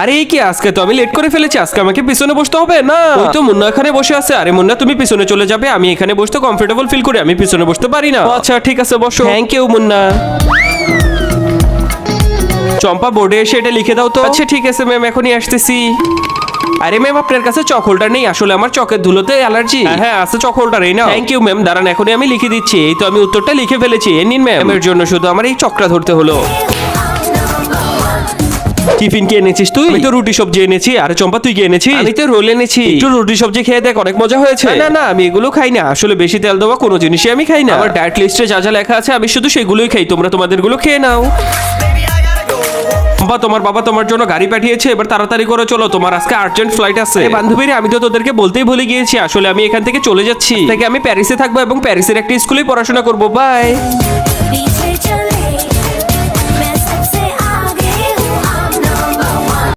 আরে কি আজকে তো আমি লেট করে ফেলেছি, আজকে আমাকে পিছনে বসতে হবে না। ওই তো মুন্না এখানে বসে আছে। আরে মুন্না তুমি পিছনে চলে যাবে, আমি এখানে বসতে কমফোর্টেবল ফিল করি, আমি পিছনে বসতে পারি না। আচ্ছা ঠিক আছে বসো। Thank you Munna. চম্পা বোর্ডে এসে এটা লিখে দাও তো। আচ্ছা ঠিক আছে ম্যাম, এখনই আসতেছি। আরে ম্যাম আপনার কাছে চক হোল্ডার নেই? আসলে আমার চকের ধুলোতে অ্যালার্জি। হ্যাঁ আছে চক হোল্ডার, এই নাও। থ্যাংক ইউ ম্যাম, দাঁড়ান এখনই আমি লিখে দিচ্ছি। এই তো আমি উত্তরটা লিখে ফেলেছি, এ নিন ম্যাম। এর জন্য শুধু আমার এই চকটা ধরতে হলো। টিফিন কি এনেছিস তুই? আমি তো রুটি সবজি এনেছি। আরে চম্পা তুই কি এনেছিস? আমি তো রোল এনেছি। একটু রুটি সবজি খেয়ে দেখ, অনেক মজা হয়েছে। না না আমি এগুলো খাই না, আসলে বেশি তেল দেওয়া কোনো জিনিসই আমি খাই না। আমার ডায়েট লিস্টে যা যা লেখা আছে আমি শুধু সেগুলোই খাই, তোমরা তোমাদেরগুলো খেয়ে নাও। তোমার বাবা তোমার জন্য গাড়ি পাঠিয়েছে, এবার তাড়াতাড়ি করে চলো, তোমার আজকে আর্জেন্ট ফ্লাইট আছে। বান্ধবীরা আমি তো তোদেরকে বলতেই ভুলে গিয়েছি, আসলে আমি এখান থেকে চলে যাচ্ছি। আমি প্যারিসে থাকবো এবং প্যারিসের একটা স্কুলেই পড়াশোনা করবো। বাই।